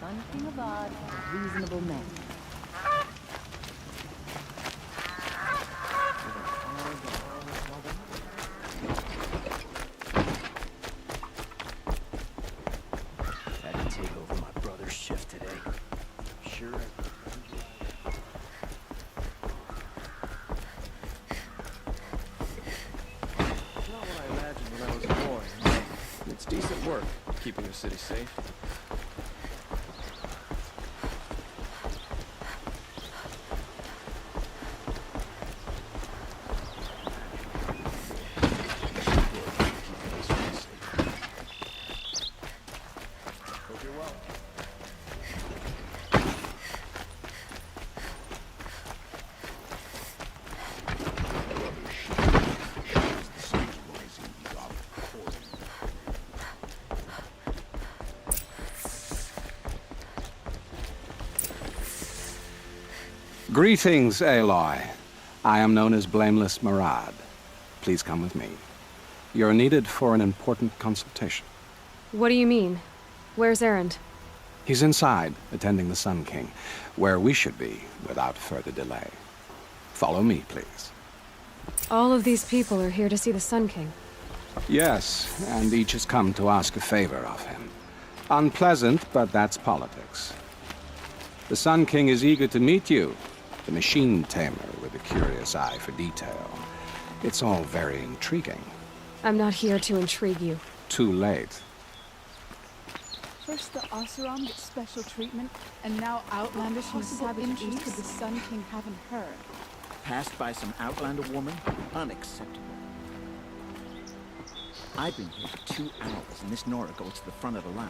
One king of odd, reasonable men. Had to take over my brother's shift today. Sure. Not what I imagined when I was a boy. It's decent work, keeping the city safe. Hope you're well. Greetings, Aloy. I am known as Blameless Murad. Please come with me. You're needed for an important consultation. What do you mean? Where's Erend? He's inside, attending the Sun King, where we should be without further delay. Follow me, please. All of these people are here to see the Sun King. Yes, and each has come to ask a favor of him. Unpleasant, but that's politics. The Sun King is eager to meet you, the machine tamer with a curious eye for detail. It's all very intriguing. I'm not here to intrigue you. Too late. First the Oseram get special treatment, and now outlanders from the savage east of the Sun King haven't heard. Passed by some outlander woman? Unacceptable. I've been here for 2 hours, and this Nora goes to the front of the line.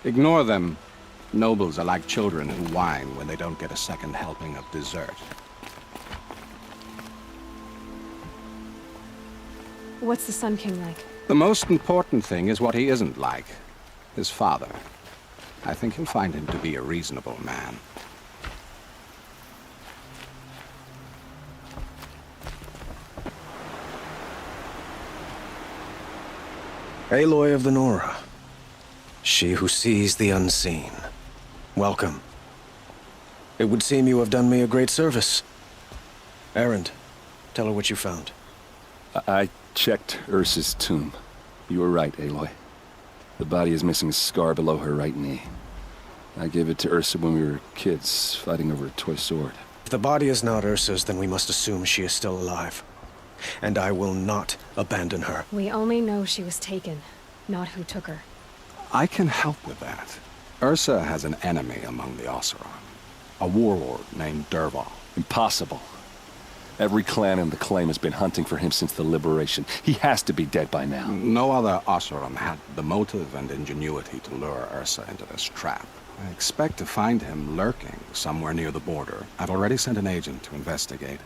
Ignore them. Nobles are like children who whine when they don't get a second helping of dessert. What's the Sun King like? The most important thing is what he isn't like. His father. I think you'll find him to be a reasonable man. Aloy of the Nora. She who sees the unseen. Welcome. It would seem you have done me a great service. Erend, tell her what you found. I checked Ursa's tomb. You were right, Aloy. The body is missing a scar below her right knee. I gave it to Ursa when we were kids, fighting over a toy sword. If the body is not Ursa's, then we must assume she is still alive. And I will not abandon her. We only know she was taken, not who took her. I can help with that. Ursa has an enemy among the Oseram. A warlord named Dervahl. Impossible. Every clan in the claim has been hunting for him since the liberation. He has to be dead by now. No other Oseram had the motive and ingenuity to lure Ursa into this trap. I expect to find him lurking somewhere near the border. I've already sent an agent to investigate.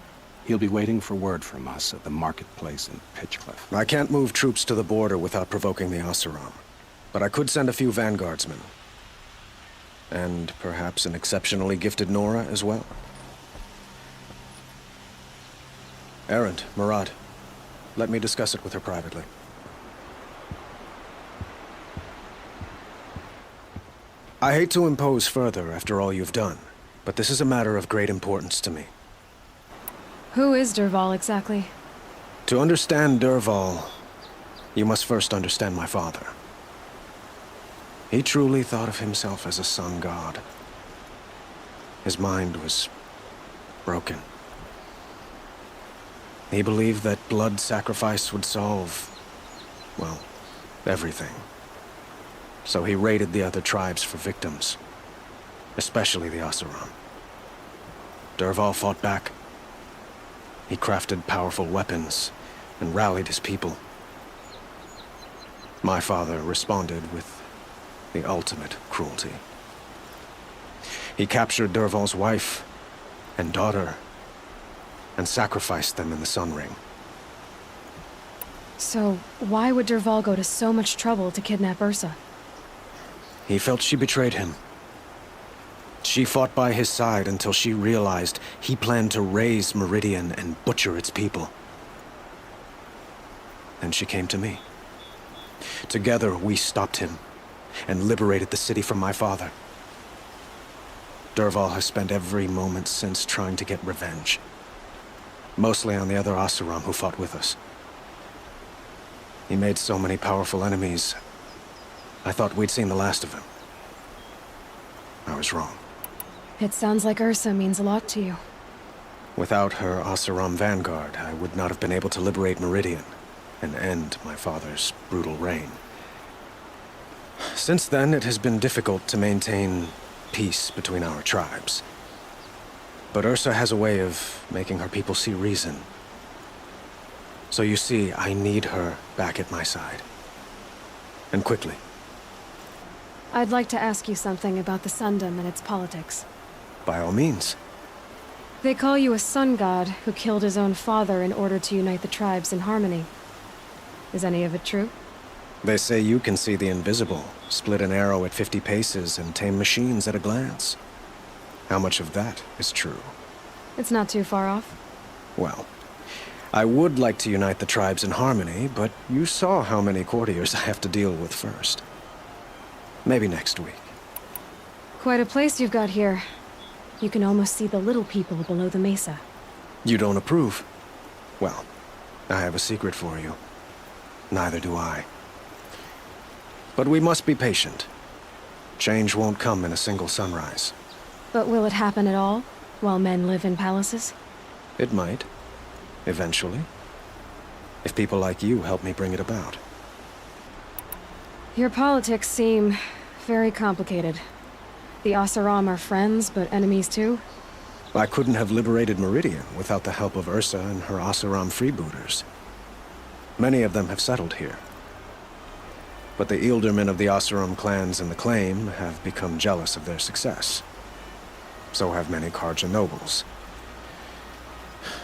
He'll be waiting for word from us at the marketplace in Pitchcliff. I can't move troops to the border without provoking the Oseram. But I could send a few vanguardsmen. And perhaps an exceptionally gifted Nora as well. Erend, Murad, let me discuss it with her privately. I hate to impose further after all you've done, but this is a matter of great importance to me. Who is Dervahl exactly? To understand Dervahl, you must first understand my father. He truly thought of himself as a sun god. His mind was broken. He believed that blood sacrifice would solve, well, everything. So he raided the other tribes for victims, especially the Oseram. Dervahl fought back. He crafted powerful weapons and rallied his people. My father responded with the ultimate cruelty. He captured Dervahl's wife and daughter and sacrificed them in the Sun Ring. So, why would Dervahl go to so much trouble to kidnap Ursa? He felt she betrayed him. She fought by his side until she realized he planned to raise Meridian and butcher its people. Then she came to me. Together, we stopped him and liberated the city from my father. Dervahl has spent every moment since trying to get revenge. Mostly on the other Oseram who fought with us. He made so many powerful enemies, I thought we'd seen the last of him. I was wrong. It sounds like Ursa means a lot to you. Without her Oseram vanguard, I would not have been able to liberate Meridian and end my father's brutal reign. Since then, it has been difficult to maintain peace between our tribes. But Ursa has a way of making her people see reason. So you see, I need her back at my side. And quickly. I'd like to ask you something about the Sundom and its politics. By all means. They call you a sun god who killed his own father in order to unite the tribes in harmony. Is any of it true? They say you can see the invisible, split an arrow at 50 paces, and tame machines at a glance. How much of that is true? It's not too far off. Well, I would like to unite the tribes in harmony, but you saw how many courtiers I have to deal with first. Maybe next week. Quite a place you've got here. You can almost see the little people below the mesa. You don't approve? Well, I have a secret for you. Neither do I. But we must be patient. Change won't come in a single sunrise. But will it happen at all, while men live in palaces? It might. Eventually. If people like you help me bring it about. Your politics seem very complicated. The Oseram are friends, but enemies too? I couldn't have liberated Meridian without the help of Ursa and her Oseram freebooters. Many of them have settled here. But the Ealdormen of the Oseram clans in the Claim have become jealous of their success. So have many Carja nobles.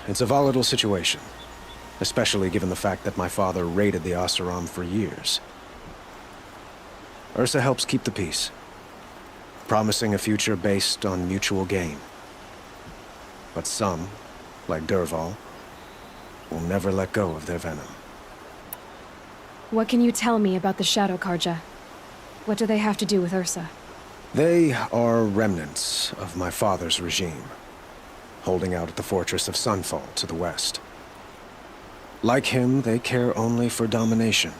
It's a volatile situation, especially given the fact that my father raided the Oseram for years. Ursa helps keep the peace, promising a future based on mutual gain. But some, like Dervahl, will never let go of their venom. What can you tell me about the Shadow Carja? What do they have to do with Ursa? They are remnants of my father's regime, holding out at the fortress of Sunfall to the west. Like him, they care only for domination,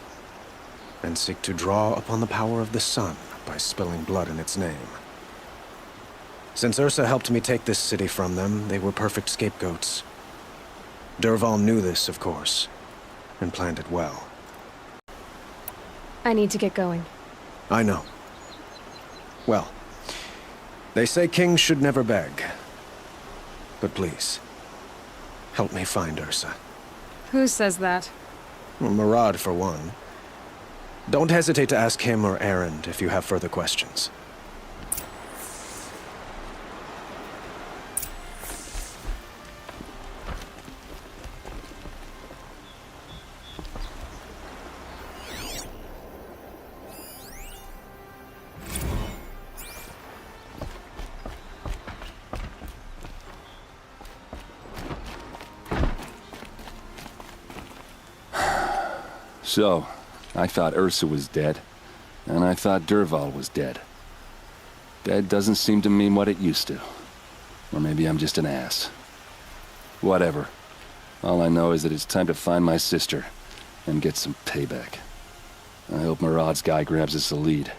and seek to draw upon the power of the sun by spilling blood in its name. Since Ursa helped me take this city from them, they were perfect scapegoats. Dervahl knew this, of course, and planned it well. I need to get going. I know. Well, they say kings should never beg. But please, help me find Ursa. Who says that? Murad, for one. Don't hesitate to ask him or Erend if you have further questions. So, I thought Ursa was dead, and I thought Dervahl was dead. Dead doesn't seem to mean what it used to. Or maybe I'm just an ass. Whatever. All I know is that it's time to find my sister and get some payback. I hope Murad's guy grabs us a lead.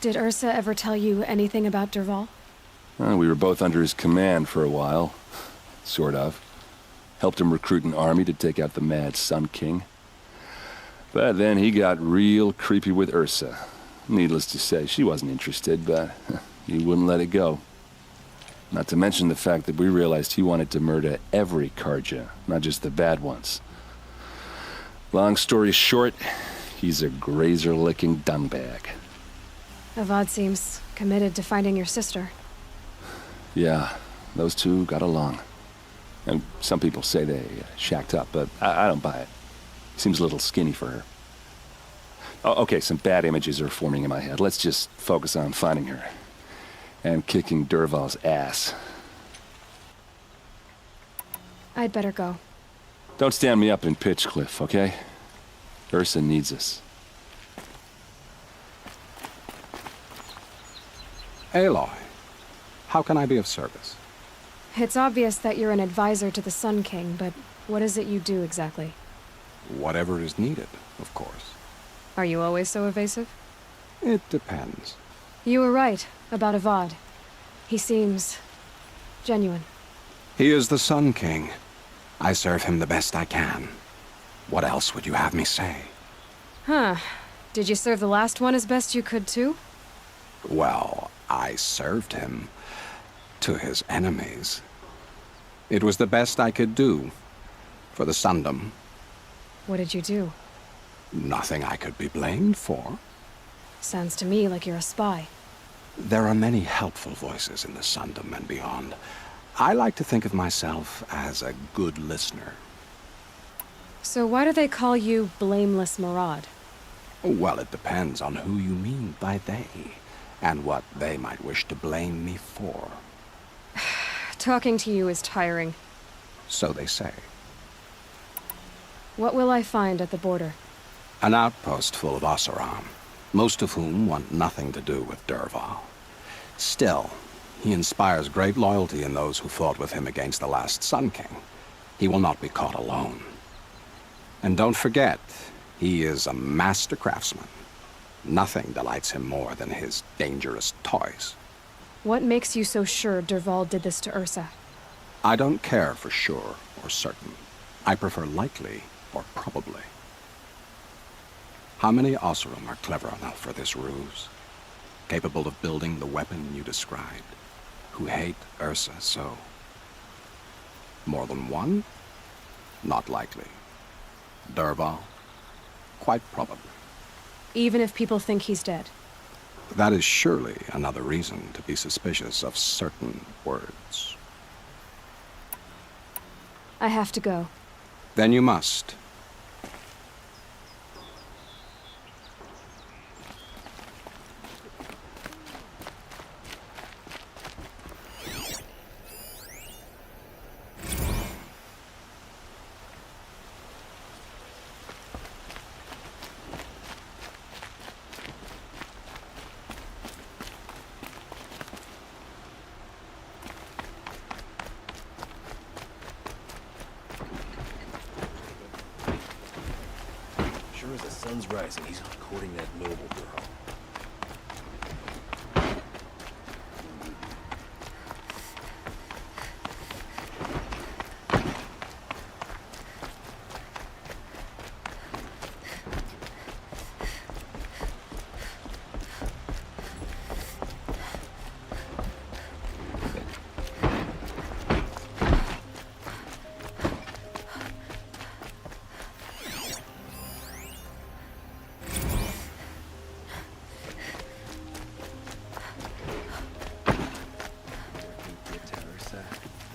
Did Ursa ever tell you anything about Dervahl? We were both under his command for a while. Sort of. Helped him recruit an army to take out the mad Sun King. But then he got real creepy with Ursa. Needless to say, she wasn't interested, but he wouldn't let it go. Not to mention the fact that we realized he wanted to murder every Carja, not just the bad ones. Long story short, he's a grazer-licking dungbag. Avad seems committed to finding your sister. Yeah, those two got along. And some people say they shacked up, but I don't buy it. Seems a little skinny for her. Oh, okay, some bad images are forming in my head. Let's just focus on finding her. And kicking Dervahl's ass. I'd better go. Don't stand me up in Pitchcliff, okay? Ursa needs us. Aloy, how can I be of service? It's obvious that you're an advisor to the Sun King, but what is it you do exactly? Whatever is needed, of course. Are you always so evasive? It depends. You were right about Avad. He seems genuine. He is the Sun King. I serve him the best I can. What else would you have me say? Huh. Did you serve the last one as best you could, too? Well, I served him to his enemies. It was the best I could do for the Sundom. What did you do? Nothing I could be blamed for. Sounds to me like you're a spy. There are many helpful voices in the Sundom and beyond. I like to think of myself as a good listener. So why do they call you Blameless Maraud? Well, it depends on who you mean by they, and what they might wish to blame me for. Talking to you is tiring. So they say. What will I find at the border? An outpost full of Oseram, most of whom want nothing to do with Dervahl. Still, he inspires great loyalty in those who fought with him against the last Sun King. He will not be caught alone. And don't forget, he is a master craftsman. Nothing delights him more than his dangerous toys. What makes you so sure Dervahl did this to Ursa? I don't care for sure or certain. I prefer likely or probably. How many Oseram are clever enough for this ruse? Capable of building the weapon you described? Who hate Ursa so? More than one? Not likely. Dervahl? Quite probably. Even if people think he's dead? That is surely another reason to be suspicious of certain words. I have to go. Then you must. Sure as the sun's rising, he's courting that noble girl.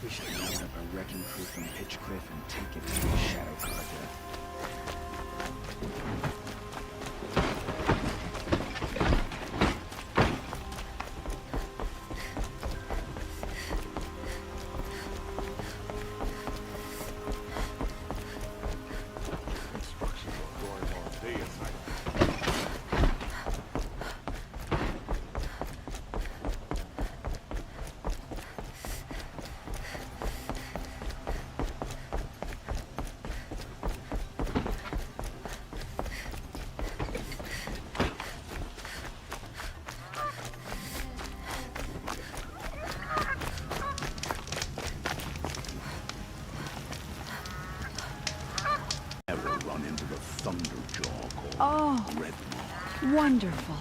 We should round up a wrecking crew from Pitchcliff and take it to the Shadow Carja. Oh, wonderful.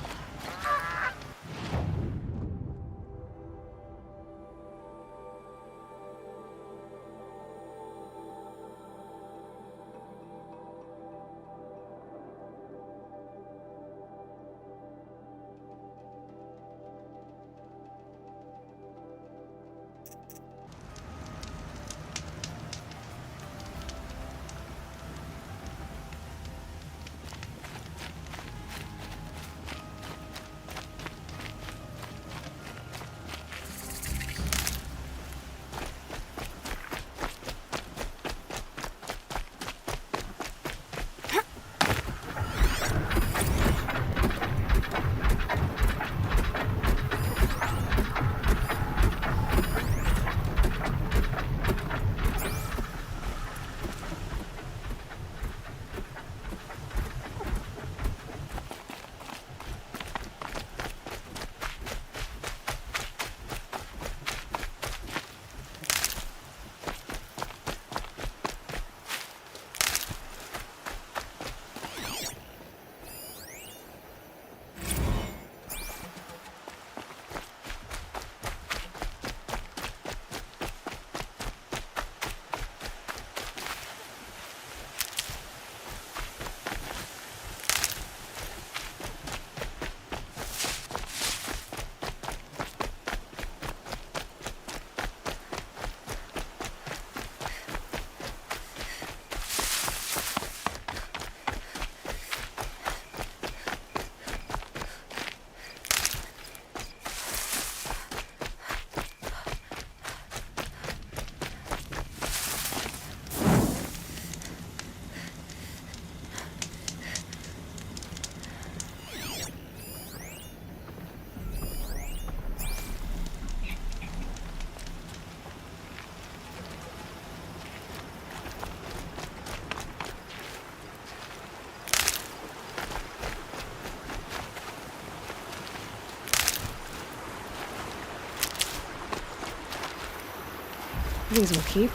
These will keep.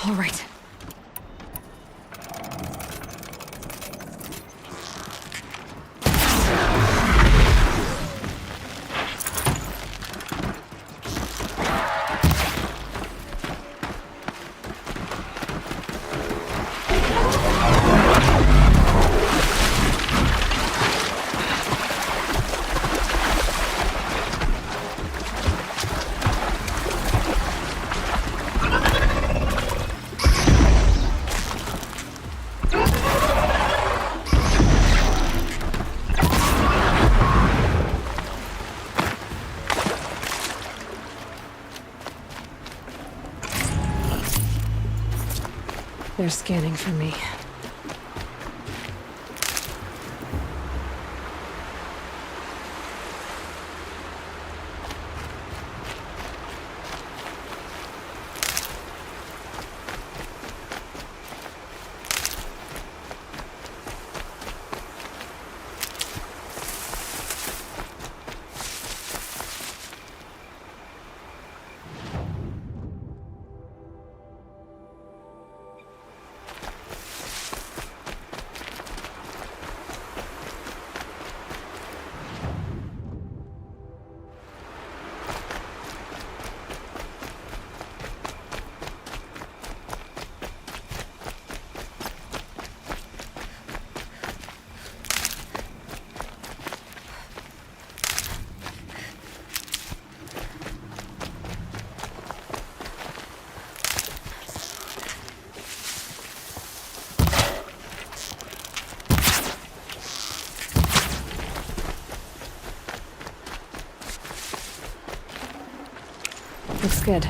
All right. They're scanning for me. Looks good.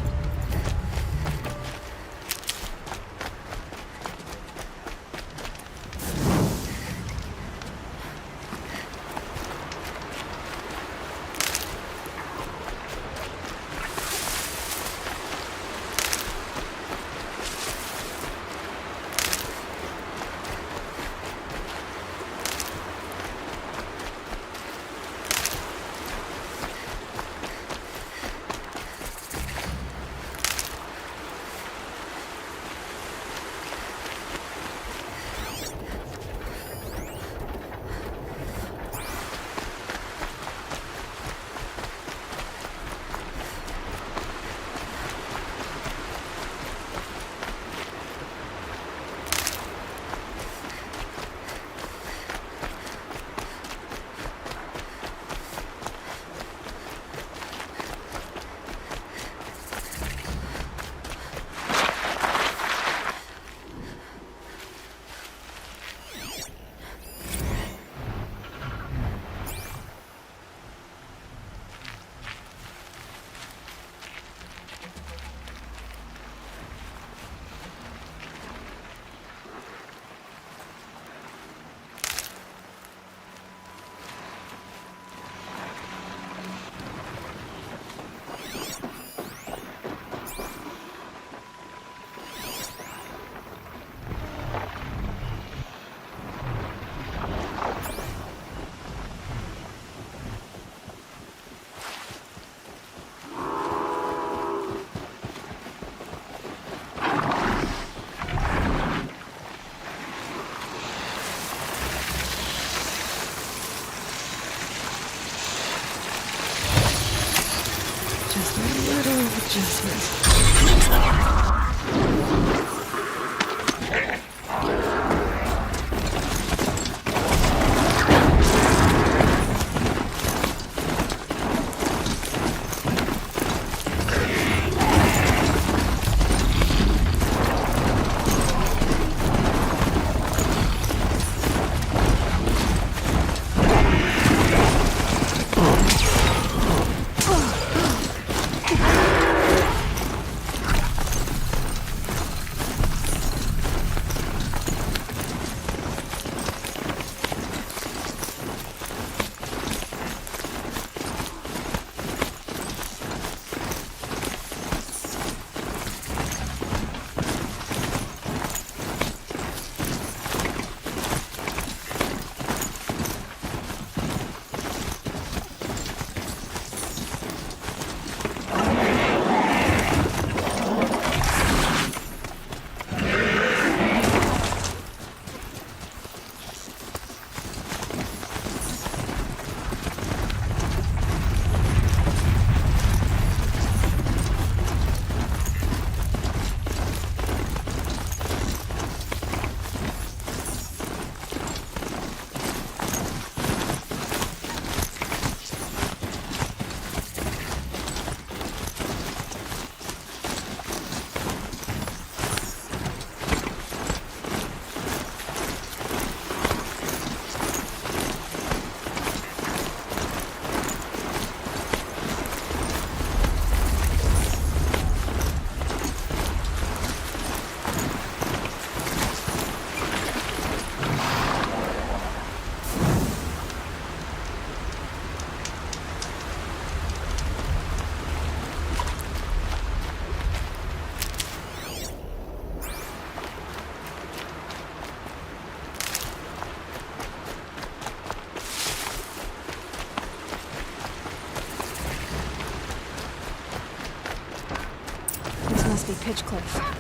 be Pitchcliff.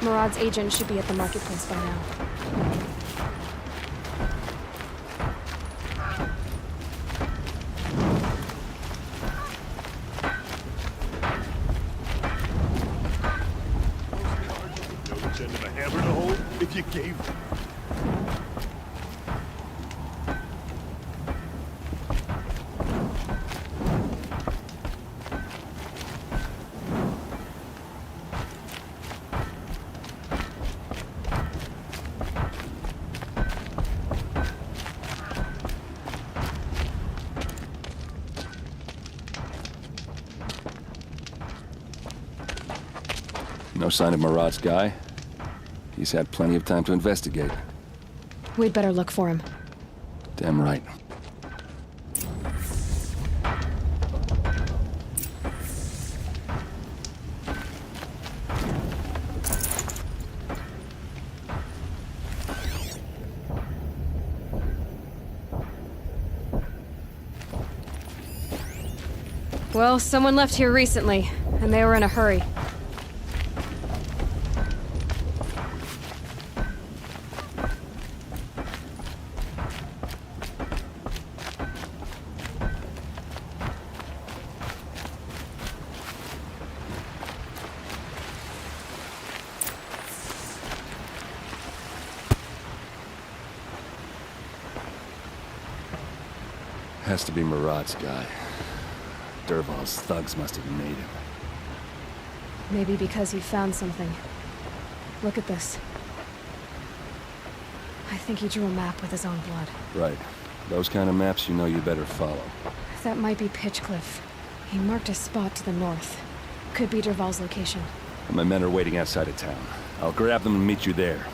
Murad's agent should be at the marketplace by now. End of a hammer to hold if you gave. No sign of Murad's guy. He's had plenty of time to investigate. We'd better look for him. Damn right. Well, someone left here recently, and they were in a hurry. Has to be Murad's guy. Dervahl's thugs must have made him. Maybe because he found something. Look at this. I think he drew a map with his own blood. Right. Those kind of maps you know you better follow. That might be Pitchcliff. He marked a spot to the north. Could be Dervahl's location. My men are waiting outside of town. I'll grab them and meet you there.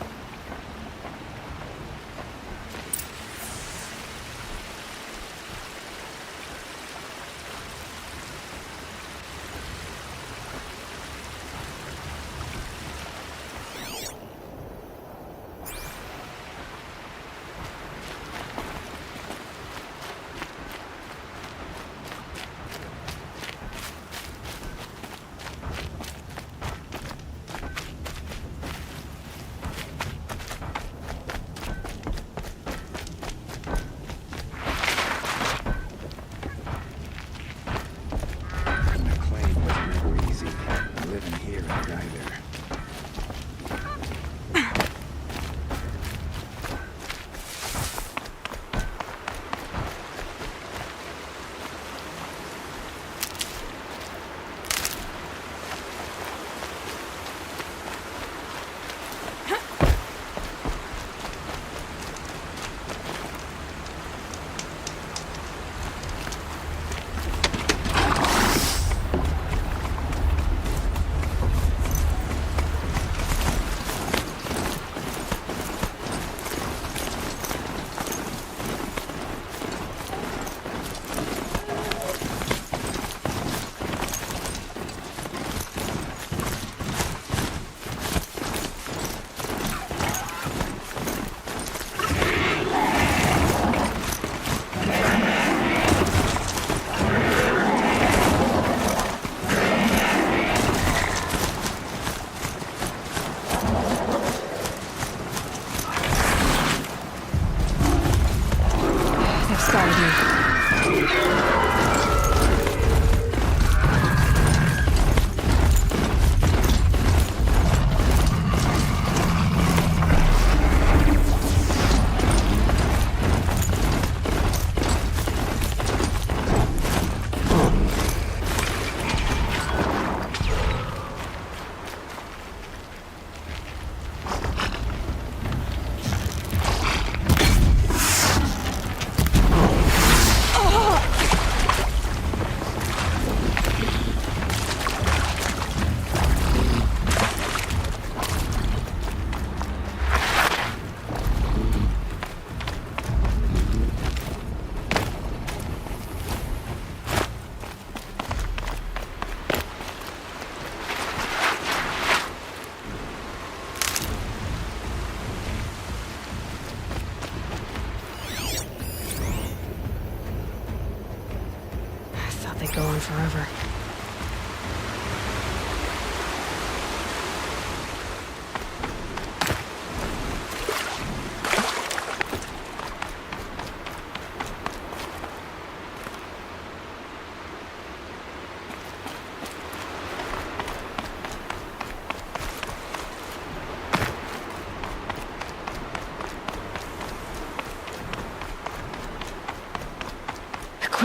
Go on forever.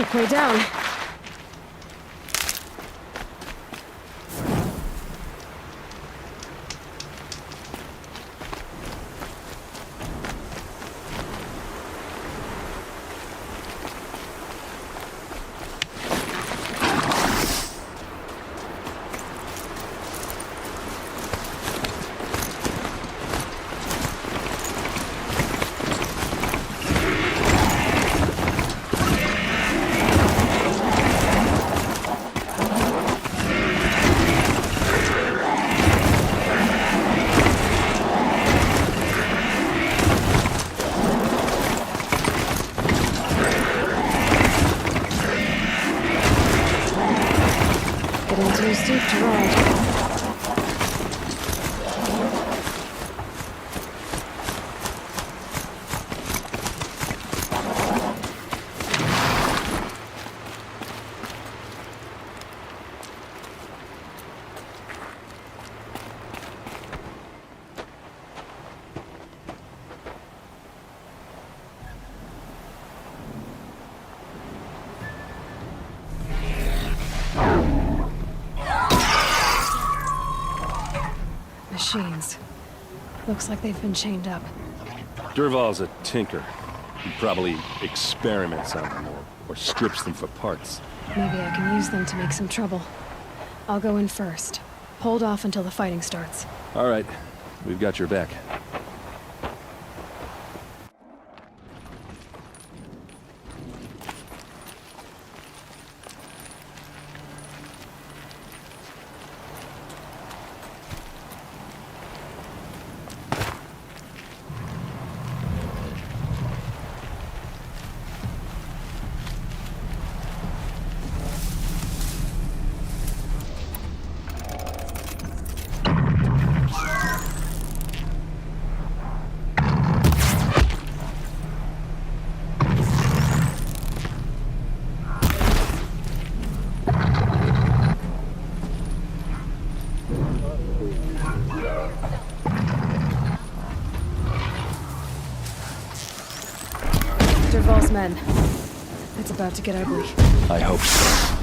quick way down. Too steep to ride. Machines. Looks like they've been chained up. Durval's a tinker. He probably experiments on them or strips them for parts. Maybe I can use them to make some trouble. I'll go in first. Hold off until the fighting starts. All right. We've got your back. Durval's men. It's about to get ugly. I hope so.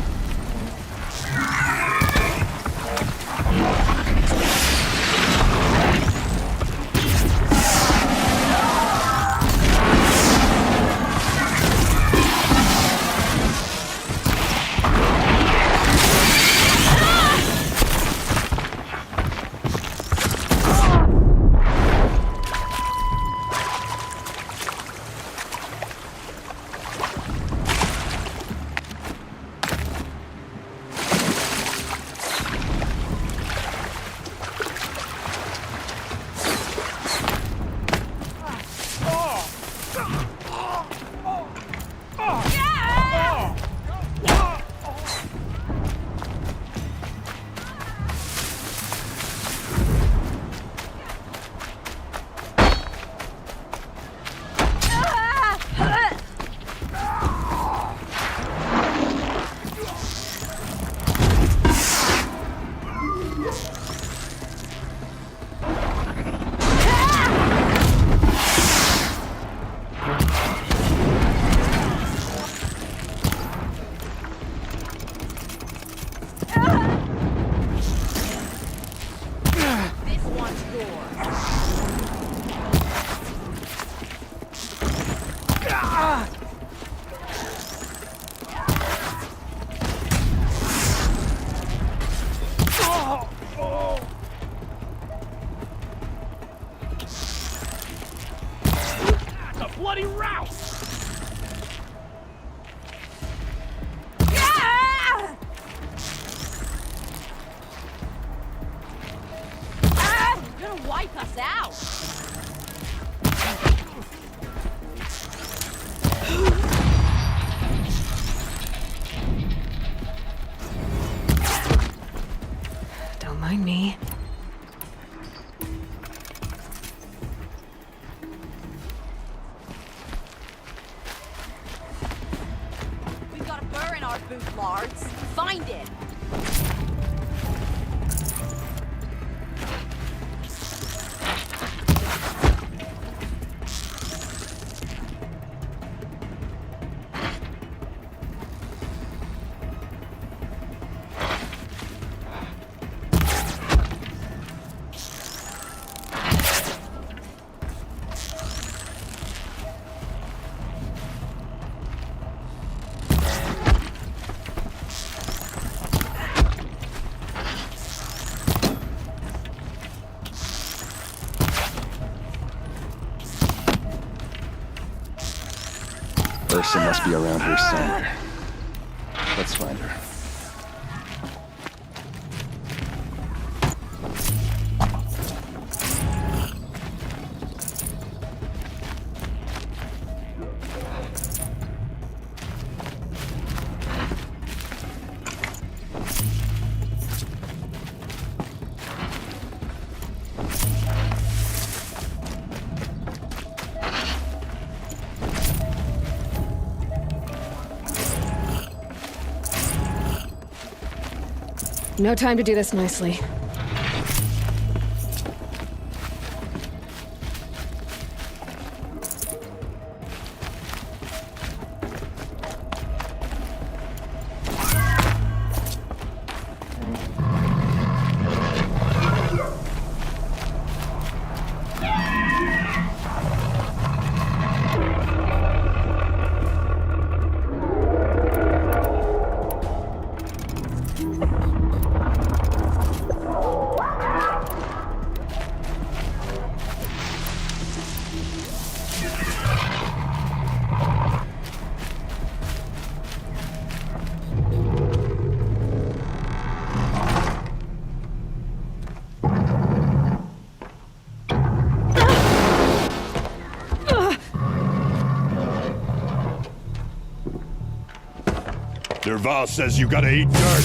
bloody route! You're gonna wipe us out! Don't mind me. We've got a burr in our boot, Lards. Find it! Ursa must be around here somewhere. Let's find her. No time to do this nicely. Derval says you gotta eat dirt.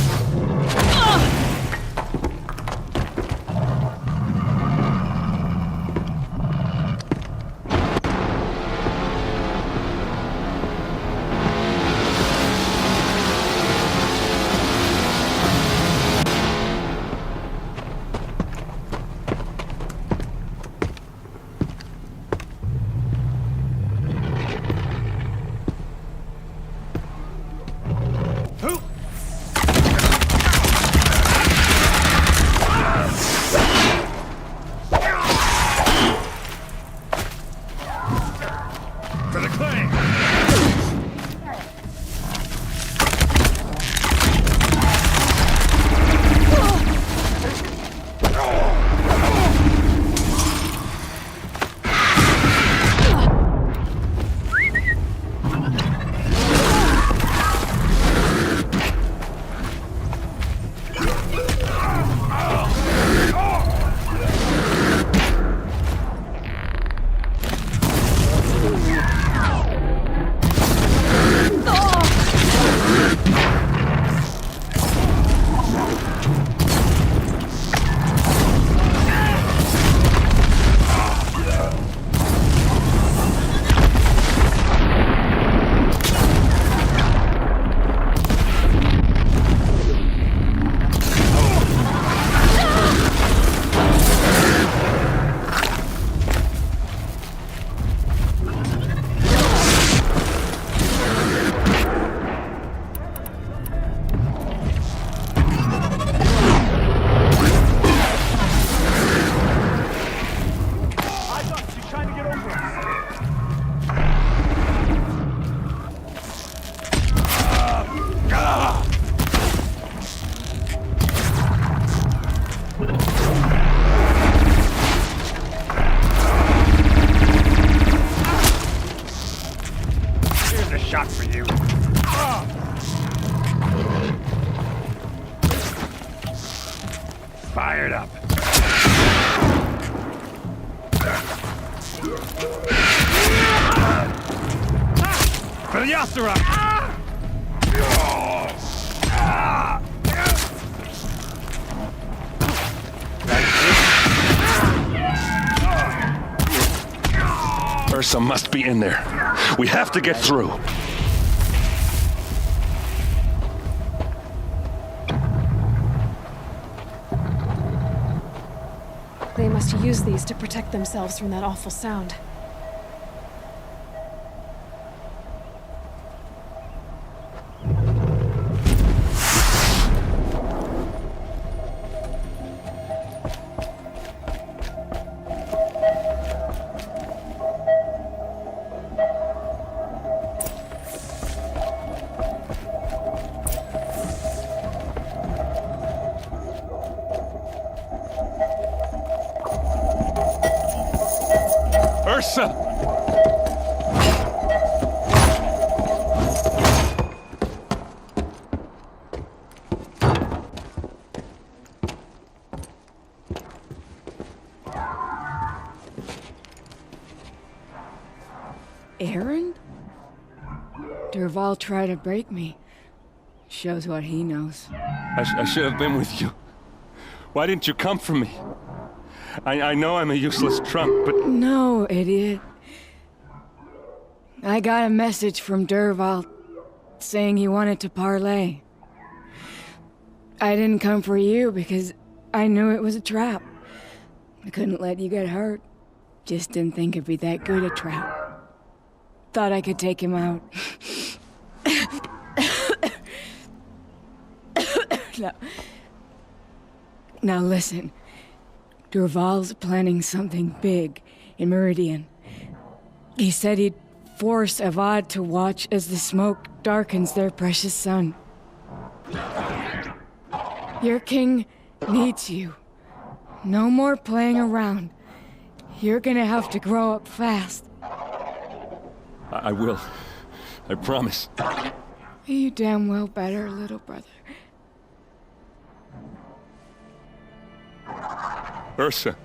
Fired up. For the Yasura! Ursa must be in there. We have to get through. They must use these to protect themselves from that awful sound. Ursa! errand? Dervahl tried to break me. Shows what he knows. I should have been with you. Why didn't you come for me? I know I'm a useless trump, but... No, idiot. I got a message from Dervahl saying he wanted to parlay. I didn't come for you because I knew it was a trap. I couldn't let you get hurt. Just didn't think it'd be that good a trap. Thought I could take him out. Now listen. Dervahl's planning something big in Meridian. He said he'd force Avad to watch as the smoke darkens their precious sun. Your king needs you. No more playing around. You're gonna have to grow up fast. I will. I promise. You damn well better, little brother. Ursa.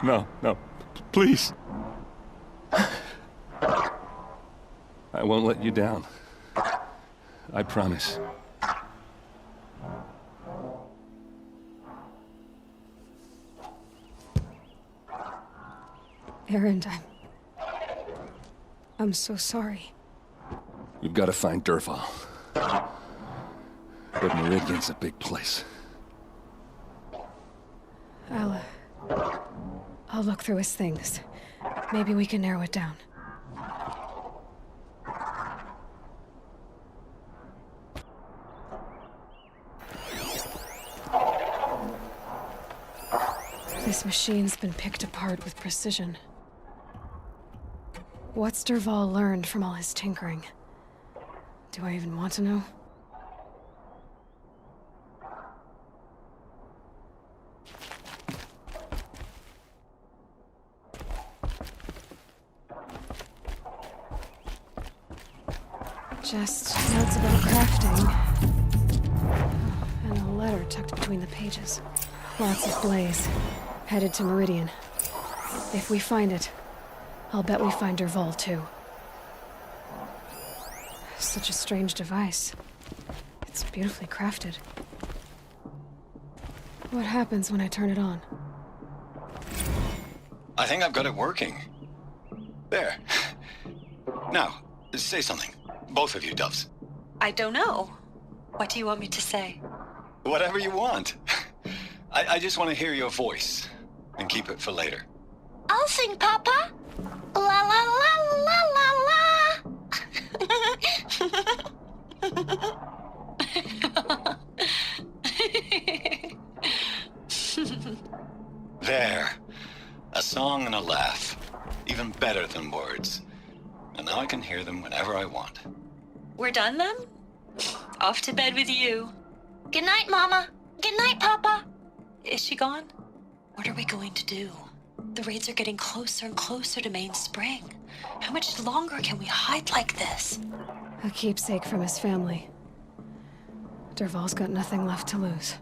No, please. I won't let you down. I promise. Erend, I'm so sorry. We've got to find Dervahl. But Meridian's a big place. I'll look through his things. Maybe we can narrow it down. This machine's been picked apart with precision. What's Dervahl learned from all his tinkering? Do I even want to know? Just notes about crafting. And a letter tucked between the pages. Lots of blaze. Headed to Meridian. If we find it, I'll bet we find Dervahl too. Such a strange device. It's beautifully crafted. What happens when I turn it on? I think I've got it working. There. Now, say something. Both of you, Doves. I don't know. What do you want me to say? Whatever you want. I just want to hear your voice. And keep it for later. I'll sing, Papa. La la la la la la. There. A song and a laugh. Even better than words. And now I can hear them whenever I want. We're done then? Off to bed with you. Good night, Mama. Good night, Papa. Is she gone? What are we going to do? The raids are getting closer and closer to Main Spring. How much longer can we hide like this? A keepsake from his family. Dervahl's got nothing left to lose.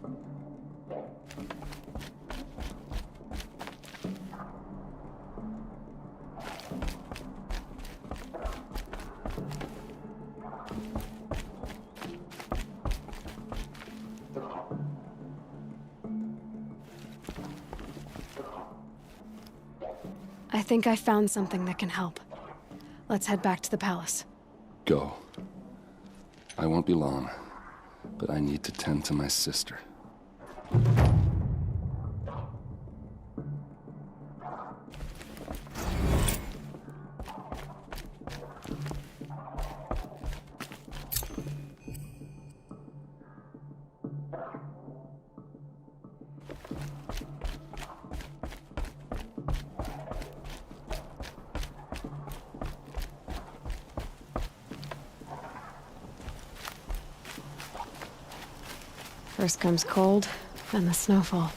I think I found something that can help. Let's head back to the palace. Go. I won't be long, but I need to tend to my sister. First comes cold, then the snowfall.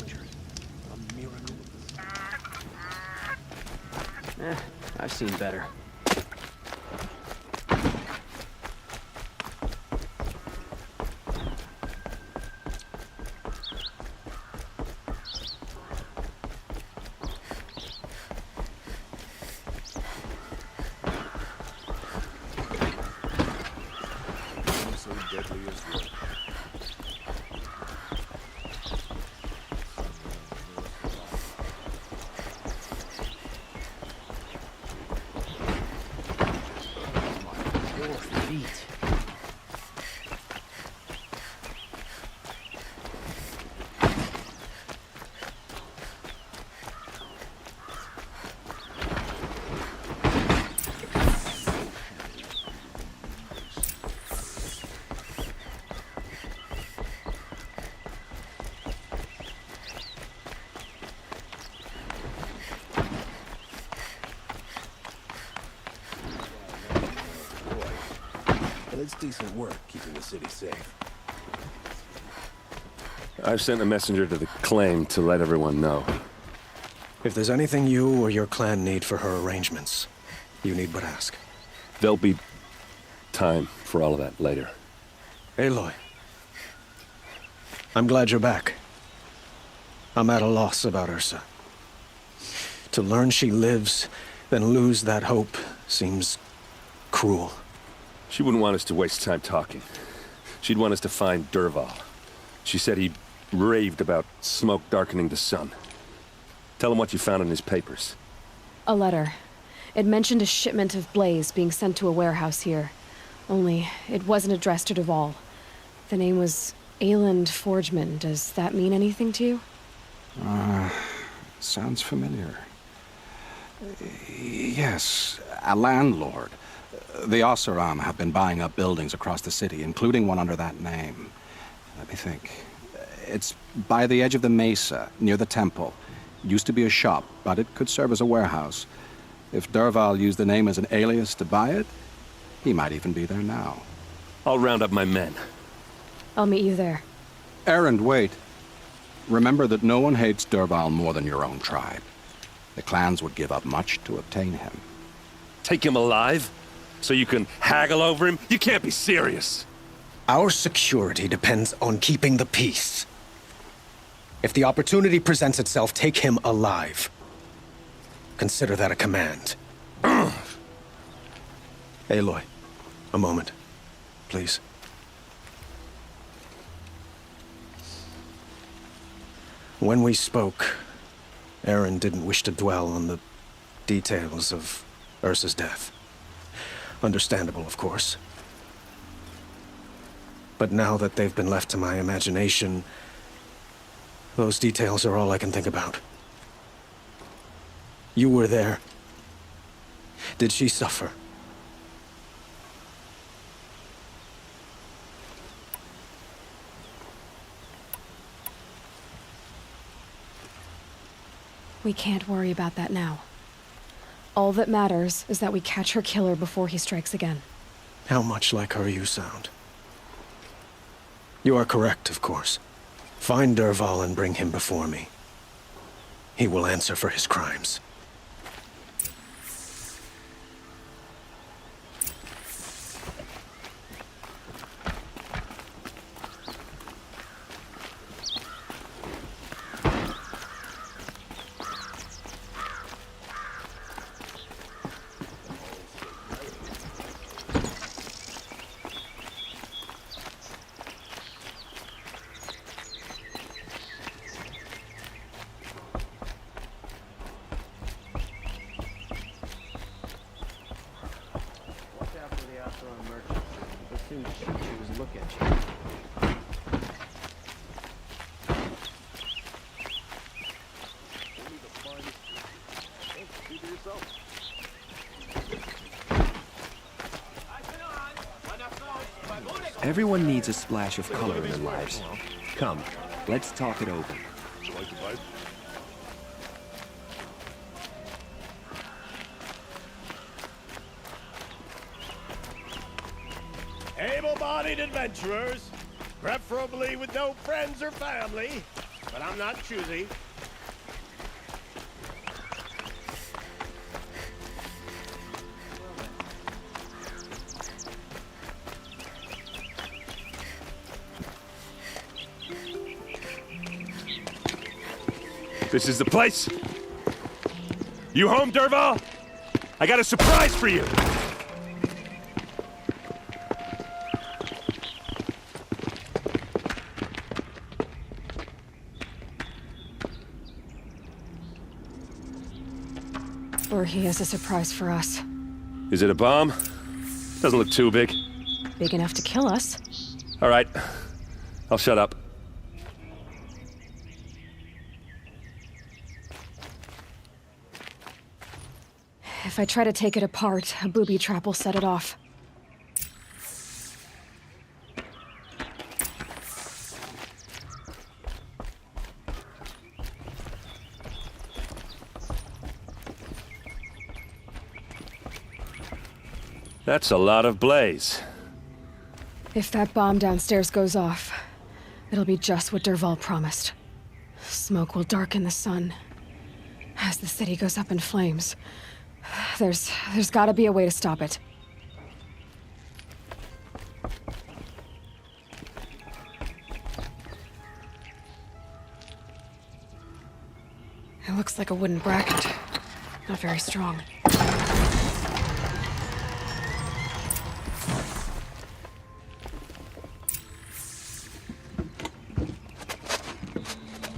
soldiers. A miracle. I've seen better. It's decent work keeping the city safe. I've sent a messenger to the claim to let everyone know. If there's anything you or your clan need for her arrangements, you need but ask. There'll be time for all of that later. Aloy, I'm glad you're back. I'm at a loss about Ursa. To learn she lives, then lose that hope seems cruel. She wouldn't want us to waste time talking. She'd want us to find Dervahl. She said he raved about smoke darkening the sun. Tell him what you found in his papers. A letter. It mentioned a shipment of blaze being sent to a warehouse here. Only, it wasn't addressed to Dervahl. The name was Ayland Forgeman. Does that mean anything to you? Sounds familiar. Yes, a landlord. The Oseram have been buying up buildings across the city, including one under that name. Let me think. It's by the edge of the mesa, near the temple. Used to be a shop, but it could serve as a warehouse. If Dervahl used the name as an alias to buy it, he might even be there now. I'll round up my men. I'll meet you there. Erend, wait. Remember that no one hates Dervahl more than your own tribe. The clans would give up much to obtain him. Take him alive? So you can haggle over him? You can't be serious. Our security depends on keeping the peace. If the opportunity presents itself, take him alive. Consider that a command. Aloy, a moment, please. When we spoke, Erend didn't wish to dwell on the details of Ursa's death. Understandable, of course. But now that they've been left to my imagination, those details are all I can think about. You were there. Did she suffer? We can't worry about that now. All that matters is that we catch her killer before he strikes again. How much like her you sound. You are correct, of course. Find Dervahl and bring him before me. He will answer for his crimes. Everyone needs a splash of color in their lives. Come, let's talk it over. Would you like to buy? Able-bodied adventurers, preferably with no friends or family, but I'm not choosy. This is the place? You home, Derval? I got a surprise for you! Or he has a surprise for us. Is it a bomb? Doesn't look too big. Big enough to kill us. All right. I'll shut up. If I try to take it apart, a booby trap will set it off. That's a lot of blaze. If that bomb downstairs goes off, it'll be just what Derval promised. Smoke will darken the sun. As the city goes up in flames, there's gotta be a way to stop it. It looks like a wooden bracket. Not very strong.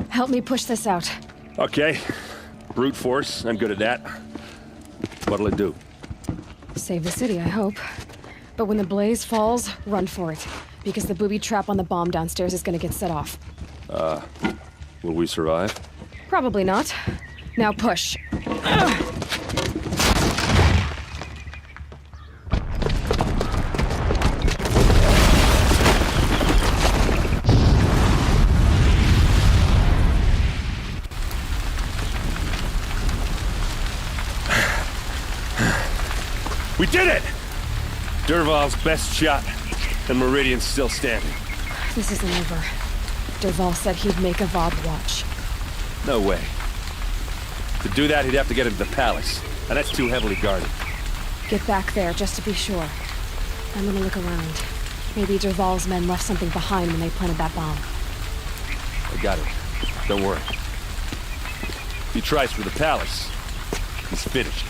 Help me push this out. Okay. Brute force, I'm good at that. What'll it do? Save the city, I hope. But when the blaze falls, run for it. Because the booby trap on the bomb downstairs is gonna get set off. Will we survive? Probably not. Now push. We did it! Derval's best shot, and Meridian's still standing. This isn't over. Derval said he'd make a VOD watch. No way. To do that, he'd have to get into the palace, and that's too heavily guarded. Get back there, just to be sure. I'm gonna look around. Maybe Derval's men left something behind when they planted that bomb. I got it. Don't worry. If he tries for the palace, he's finished.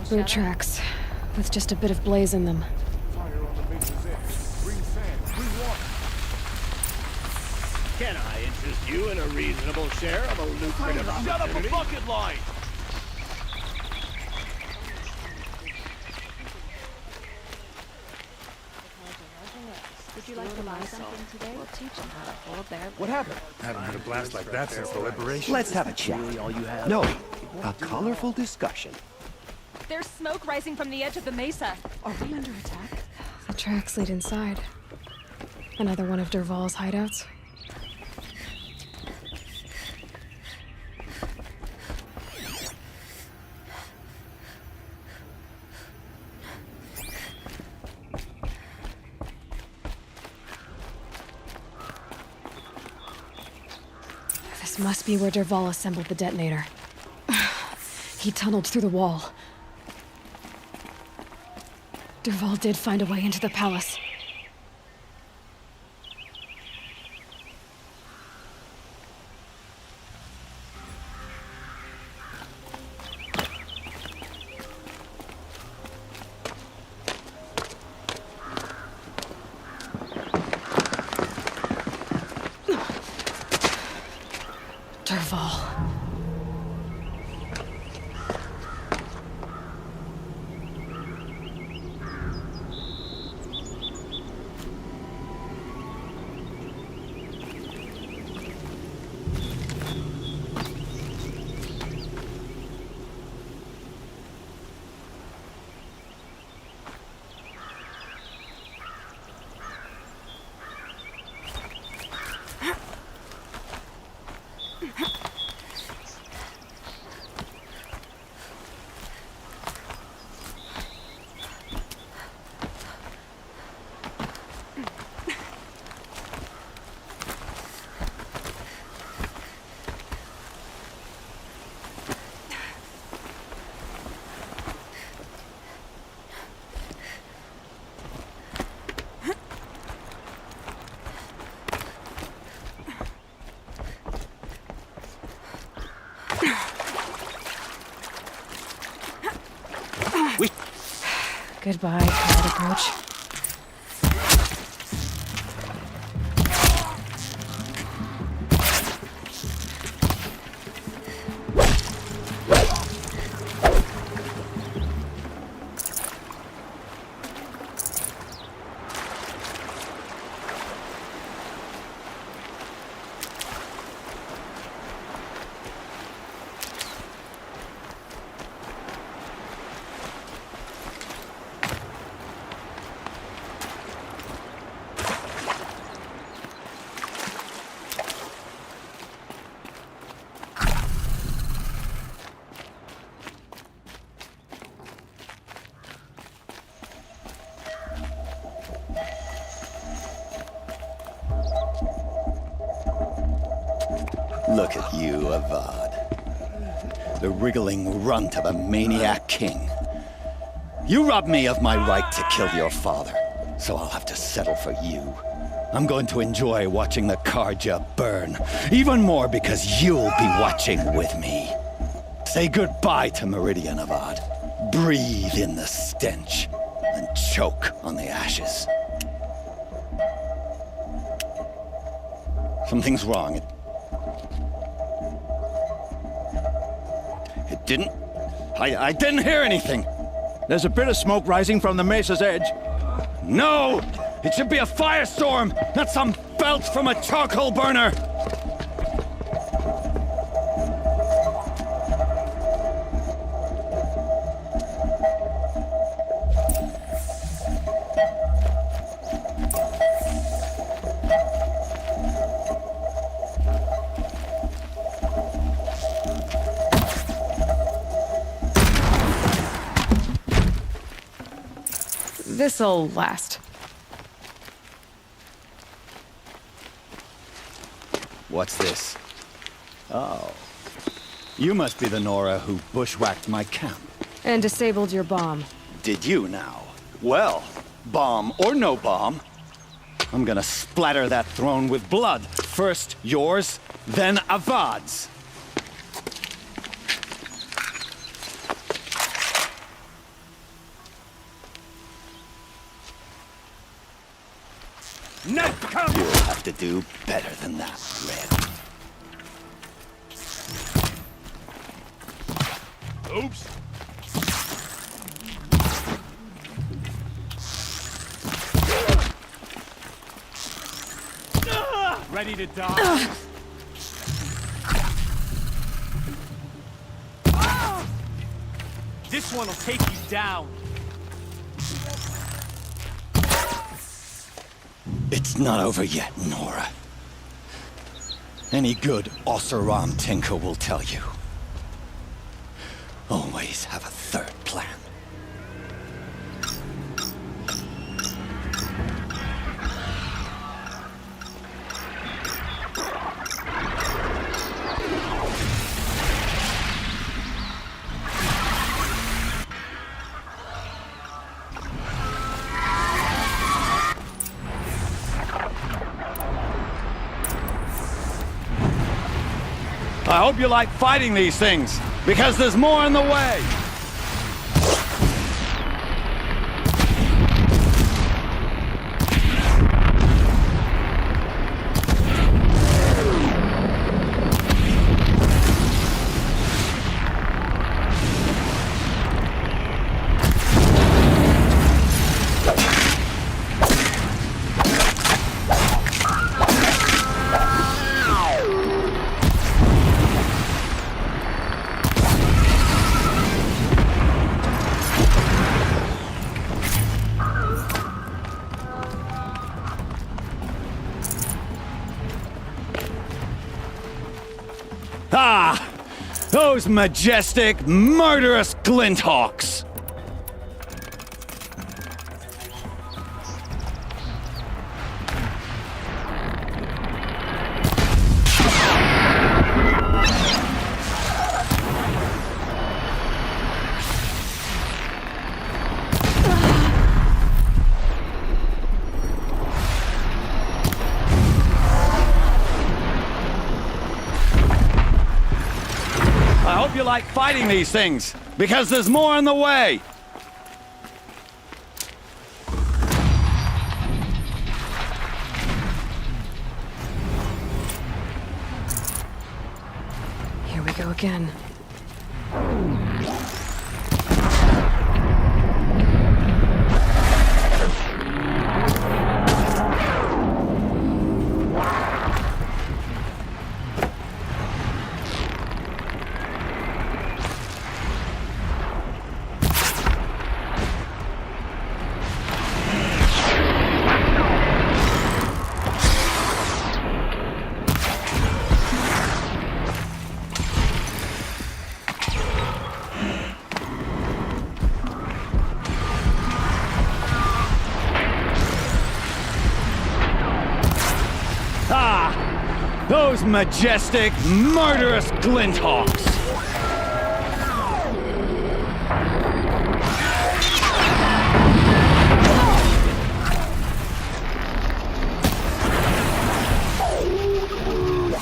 Boot tracks, with just a bit of blaze in them. Can I interest you in a reasonable share of a lucrative opportunity? Shut up a bucket line! Would you like to buy something today? We'll teach them how to hold their... What happened? Haven't had a blast like that since the liberation. Let's have a chat. Really all you have? No, a colorful discussion. There's smoke rising from the edge of the mesa. Are we under attack? The tracks lead inside. Another one of Derval's hideouts. This must be where Derval assembled the detonator. He tunneled through the wall. Derval did find a way into the palace. Derval. Goodbye, coward approach. Look at you, Avad. The wriggling runt of a maniac king. You robbed me of my right to kill your father, so I'll have to settle for you. I'm going to enjoy watching the Karja burn, even more because you'll be watching with me. Say goodbye to Meridian, Avad. Breathe in the stench, and choke on the ashes. Something's wrong. It didn't... I didn't hear anything. There's a bit of smoke rising from the mesa's edge. No! It should be a firestorm, not some belch from a charcoal burner! This'll last. What's this? Oh. You must be the Nora who bushwhacked my camp. And disabled your bomb. Did you now? Well, bomb or no bomb, I'm gonna splatter that throne with blood. First yours, then Avad's. You'll have to do better than that, Red. Oops. Ready to die? This one will take you down. It's not over yet, Nora. Any good Oseram tinker will tell you. Always have a third plan. I hope you like fighting these things, because there's more in the way! Ah! Those majestic, murderous glinthawks! I hope you like fighting these things, because there's more in the way! go again. Those majestic, murderous glinthawks!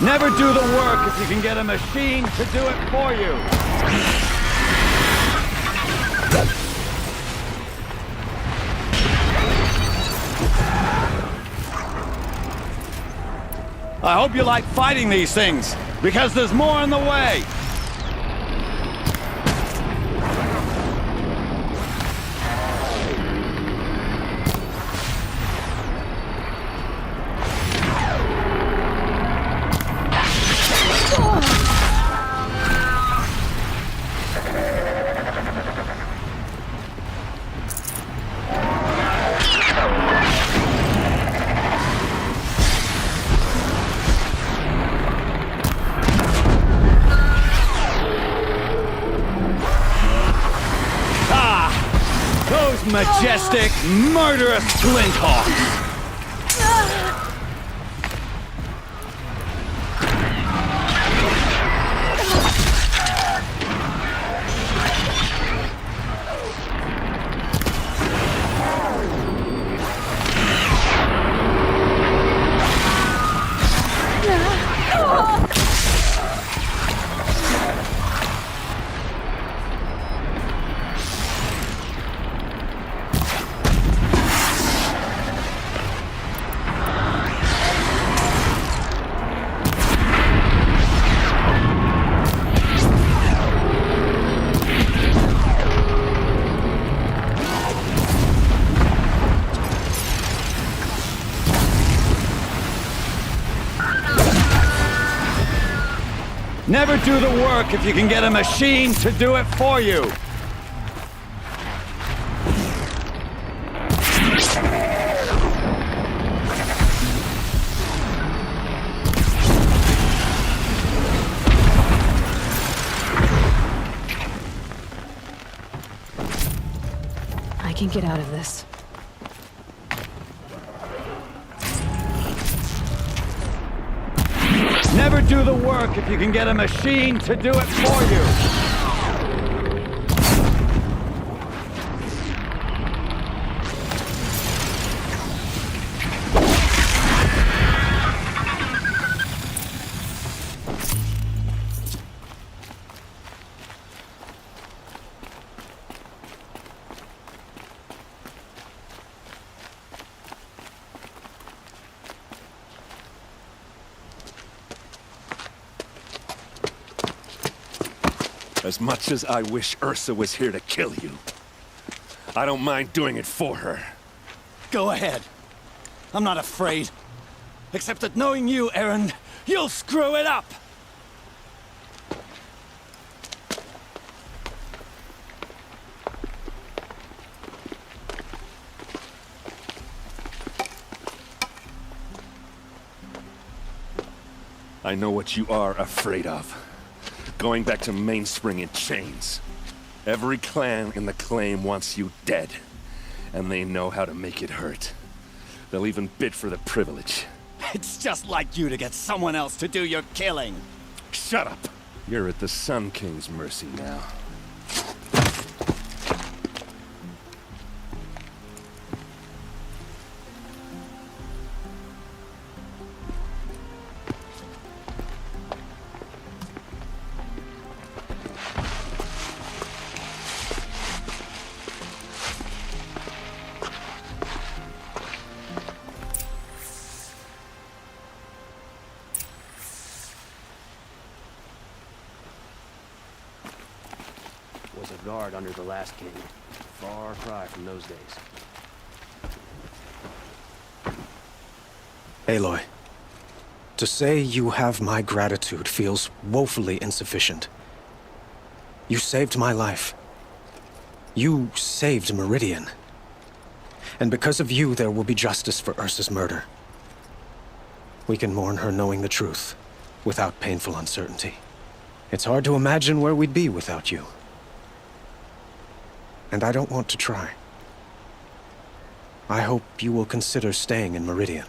Never do the work if you can get a machine to do it for you! I hope you like fighting these things, because there's more in the way! Majestic, murderous glinthawks! Never do the work if you can get a machine to do it for you. I can get out of this. Never do the work if you can get a machine to do it for you. As much as I wish Ursa was here to kill you, I don't mind doing it for her. Go ahead. I'm not afraid. Except that knowing you, Aaron, you'll screw it up! I know what you are afraid of. Going back to Mainspring in chains. Every clan in the claim wants you dead, and they know how to make it hurt. They'll even bid for the privilege. It's just like you to get someone else to do your killing. Shut up! You're at the Sun King's mercy now. guard under the last king. Far cry from those days. Aloy, to say you have my gratitude feels woefully insufficient. You saved my life. You saved Meridian. And because of you, there will be justice for Ursa's murder. We can mourn her knowing the truth, without painful uncertainty. It's hard to imagine where we'd be without you. And I don't want to try. I hope you will consider staying in Meridian.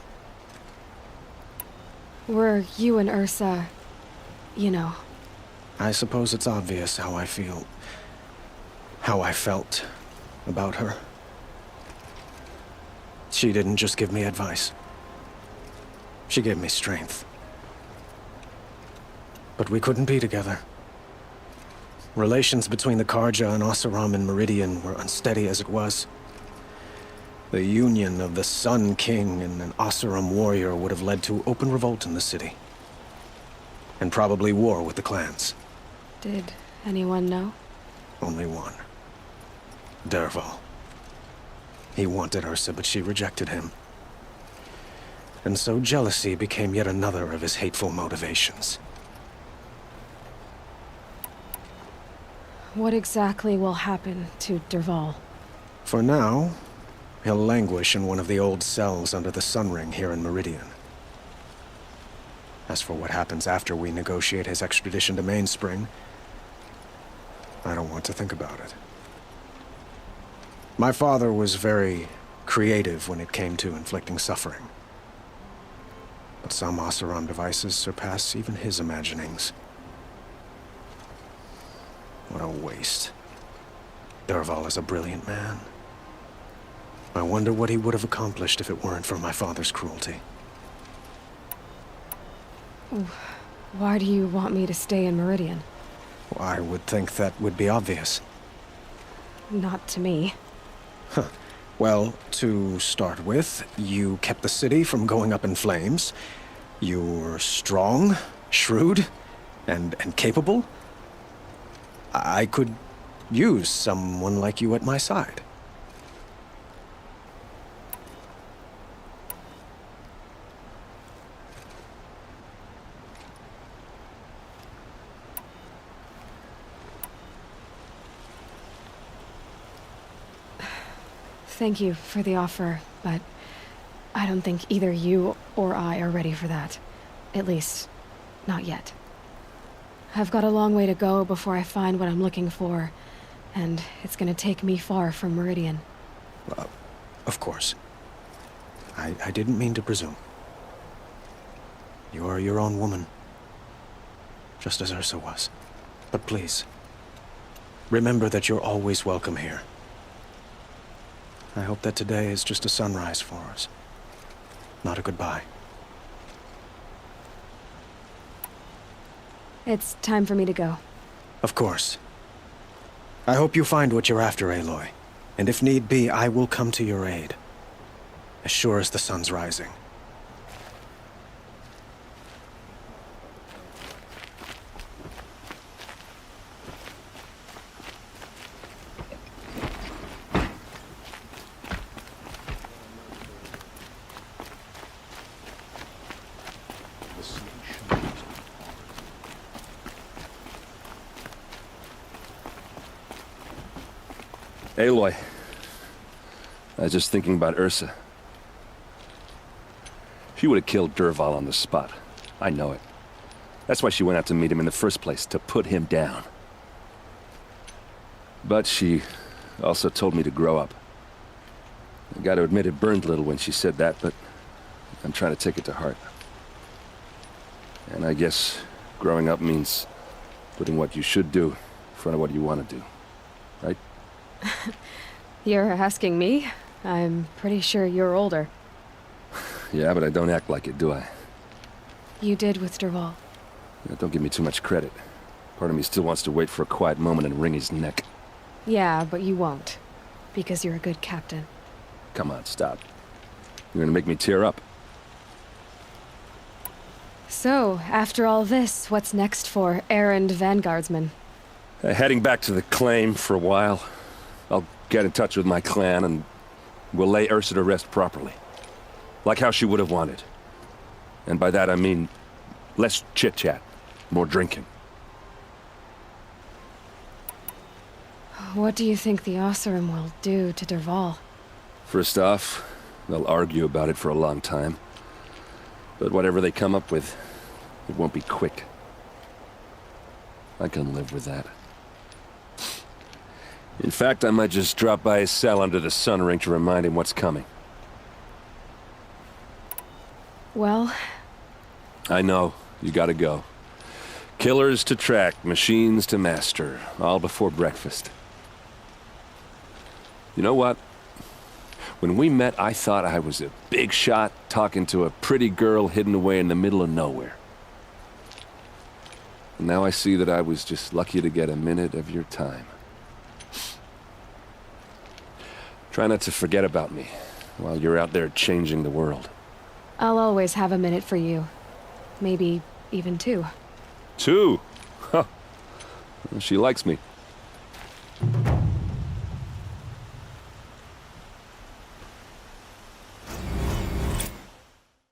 Were you and Ursa, you know? I suppose it's obvious how I feel. How I felt about her. She didn't just give me advice. She gave me strength. But we couldn't be together. Relations between the Karja and Oseram and Meridian were unsteady as it was. The union of the Sun King and an Oseram warrior would have led to open revolt in the city. And probably war with the clans. Did anyone know? Only one. Dervahl. He wanted Ursa, but she rejected him. And so jealousy became yet another of his hateful motivations. What exactly will happen to Dervahl? For now, he'll languish in one of the old cells under the Sun Ring here in Meridian. As for what happens after we negotiate his extradition to Mainspring, I don't want to think about it. My father was very creative when it came to inflicting suffering. But some Oseram devices surpass even his imaginings. What a waste. Dervahl is a brilliant man. I wonder what he would have accomplished if it weren't for my father's cruelty. Why do you want me to stay in Meridian? Well, I would think that would be obvious. Not to me. Huh. Well, to start with, you kept the city from going up in flames. You're strong, shrewd, and capable. I could use someone like you at my side. Thank you for the offer, but I don't think either you or I are ready for that. At least, not yet. I've got a long way to go before I find what I'm looking for, and it's gonna take me far from Meridian. Well, of course. I didn't mean to presume. You're your own woman. Just as Ursa was. But please, remember that you're always welcome here. I hope that today is just a sunrise for us, not a goodbye. It's time for me to go. Of course. I hope you find what you're after, Aloy. And if need be, I will come to your aid. As sure as the sun's rising. Aloy, I was just thinking about Ursa. She would have killed Dervahl on the spot. I know it. That's why she went out to meet him in the first place, to put him down. But she also told me to grow up. I gotta admit it burned a little when she said that, but I'm trying to take it to heart. And I guess growing up means putting what you should do in front of what you want to do. Right? You're asking me? I'm pretty sure you're older. Yeah, but I don't act like it, do I? You did with Dervahl. Yeah, don't give me too much credit. Part of me still wants to wait for a quiet moment and wring his neck. Yeah, but you won't. Because you're a good captain. Come on, stop. You're gonna make me tear up. So, after all this, what's next for errand vanguardsman? Heading back to the claim for a while. I'll get in touch with my clan and we'll lay Ursa to rest properly. Like how she would have wanted. And by that I mean less chit-chat, more drinking. What do you think the Oseram will do to Dervahl? First off, they'll argue about it for a long time. But whatever they come up with, it won't be quick. I can live with that. In fact, I might just drop by his cell under the sun ring to remind him what's coming. Well... I know. You gotta go. Killers to track, machines to master, all before breakfast. You know what? When we met, I thought I was a big shot talking to a pretty girl hidden away in the middle of nowhere. And now I see that I was just lucky to get a minute of your time. Try not to forget about me while you're out there changing the world. I'll always have a minute for you. Maybe even 2. 2? Huh. She likes me.